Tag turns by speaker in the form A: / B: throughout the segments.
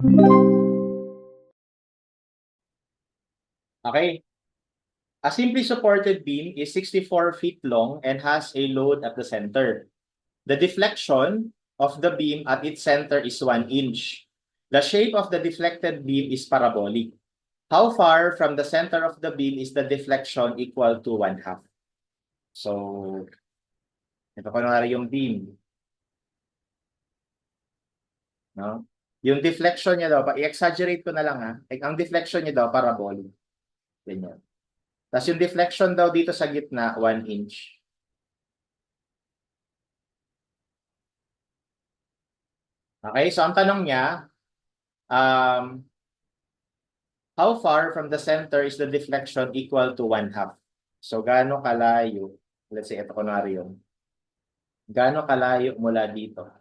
A: Okay. A simply supported beam is 64 feet long and has a load at the center. The deflection of the beam at its center is 1 inch. The shape of the deflected beam is parabolic. How far from the center of the beam is the deflection equal to 1/2? So, ito kunwari yung beam. No? Yung deflection niya daw, i-exaggerate ko na lang ha. Ang deflection niya daw, parabolic. Ganyan. Tapos yung deflection daw dito sa gitna, 1 inch. Okay, so ang tanong niya, um, how far from the center is the deflection equal to 1/2? So, gaano kalayo? Let's say, ito kunwari yun. Gaano kalayo mula dito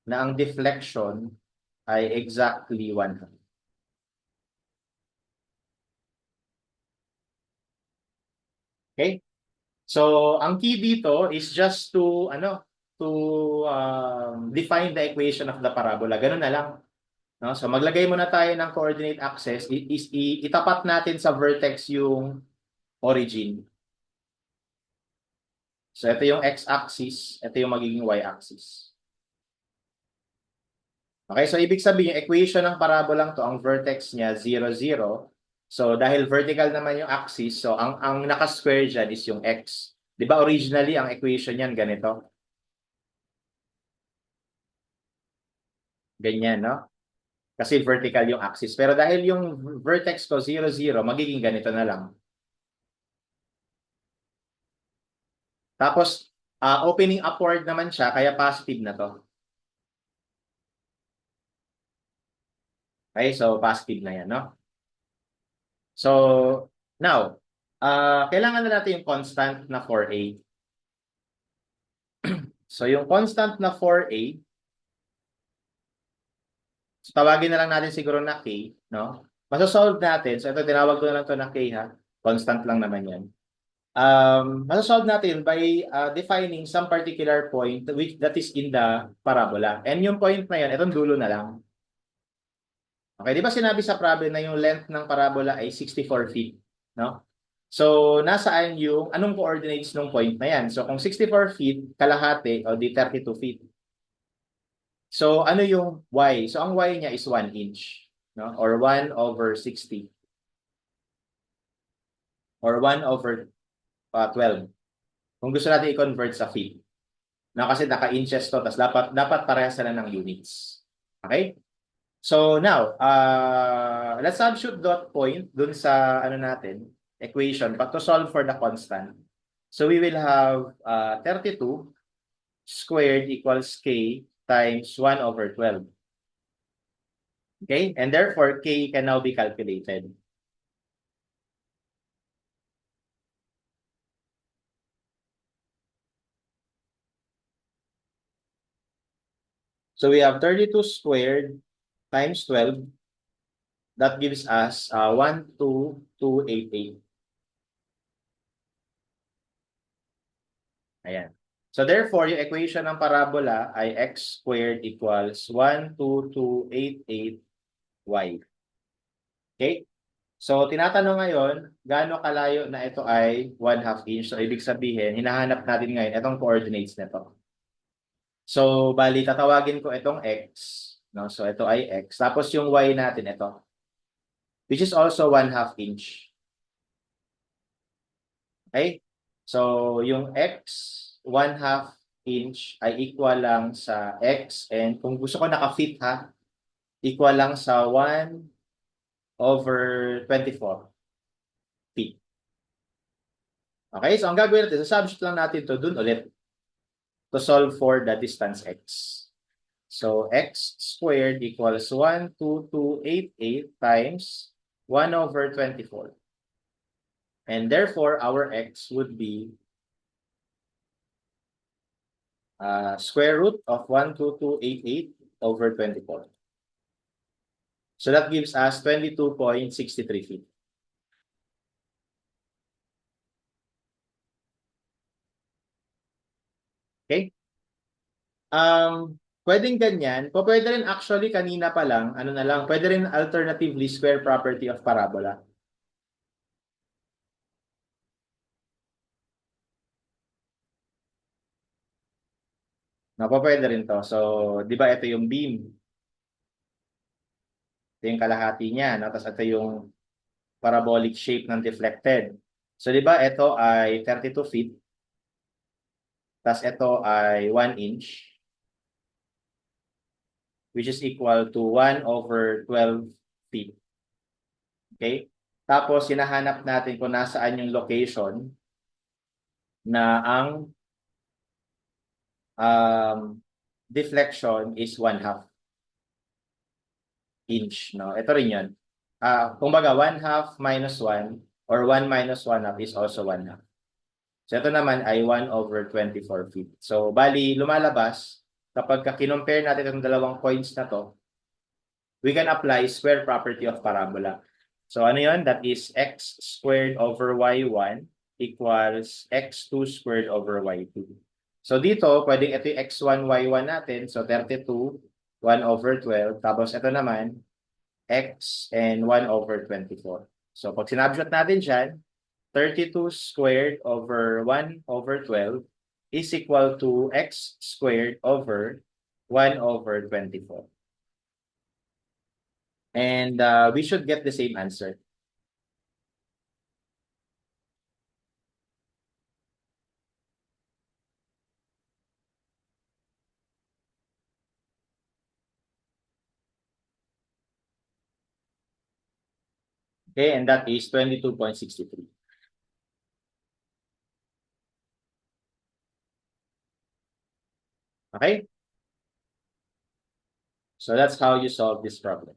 A: na ang deflection ay exactly 1/2? Okay? So, ang key dito is just to, define the equation of the parabola. Ganun na lang. No? So, maglagay muna tayo ng coordinate axis. Itapat natin sa vertex yung origin. So, ito yung x-axis, ito yung magiging y-axis. Okay, so ibig sabihin, yung equation ng parabolang to, ang vertex niya, 0, 0. So, dahil vertical naman yung axis, so ang naka-square dyan is yung x. Di ba originally, ang equation niyan ganito? Ganyan, no? Kasi vertical yung axis. Pero dahil yung vertex ko, 0, 0, magiging ganito na lang. Tapos, opening upward naman siya, kaya positive na to. Okay, so positive na yan, no? So, now, kailangan na natin yung constant na 4a. So, yung constant na 4a, so tawagin na lang natin siguro na k, no? Masasolve natin, so ito, tinawag ko na lang to na k, ha? Constant lang naman yan. Masasolve natin by defining some particular point which that is in the parabola. And yung point na yan, itong dulo na lang. Okay, di ba sinabi sa problem na yung length ng parabola ay 64 feet, no? So, nasaan yung, anong coordinates ng point na yan? So, kung 64 feet, kalahati, o di 32 feet. So, ano yung y? So, ang y niya is 1 inch, no? Or 1/60. Or 1/12. Kung gusto natin i-convert sa feet. No, kasi naka-inches to, tapos dapat parehas sila ng units. Okay? So now, let's substitute dot point dun sa ano natin, equation, but to solve for the constant. So we will have 32 squared equals k times 1/12. Okay? And therefore, k can now be calculated. So we have 32 squared times 12. That gives us 12288. Ayan. So therefore, yung equation ng parabola ay x squared equals 12288y. Okay? So tinatanong ngayon, gaano kalayo na ito ay 1/2 inch? So ibig sabihin, hinahanap natin ngayon itong coordinates nito. So bali, tatawagin ko itong x. No? So ito ay x. Tapos yung y natin ito, which is also 1/2 inch. Okay? So yung x, 1/2 inch ay equal lang sa x, and kung gusto ko naka-fit ha, equal lang sa 1/24 feet. Okay, so ang gagawin natin, substitute lang natin to dun ulit to solve for the distance x. So x squared equals 12288 times 1/24. And therefore, our x would be square root of 12288 over 24. So that gives us 22.63 feet. Okay? pwedeng ganyan. Pwede rin actually kanina pa lang, ano na lang, pwede rin alternatively square property of parabola. Pwede rin to. So, di ba ito yung beam? Ito yung kalahati niya. No? Tapos ito yung parabolic shape ng deflected. So, di ba ito ay 32 feet. Tapos ito ay 1 inch. Which is equal to 1 over 12 feet. Okay? Tapos, hinahanap natin kung nasaan yung location na ang deflection is 1/2 inch. No? Ito rin yun. Kumbaga, 1/2 minus 1 or 1 minus 1/2 is also 1/2. So, ito naman ay 1 over 24 feet. So, bali, lumalabas, kapag kinumpare natin itong dalawang points na to, we can apply square property of parabola. So, ano yun? That is x squared over y1 equals x2 squared over y2. So, dito, pwedeng ito yung x1, y1 natin. So, 32, 1 over 12. Tapos, ito naman, x and 1 over 24. So, pag sinabshot natin dyan, 32 squared over 1 over 12 is equal to x squared over 1 over 24. And we should get the same answer. Okay, and that is 22.63. Okay? So that's how you solve this problem.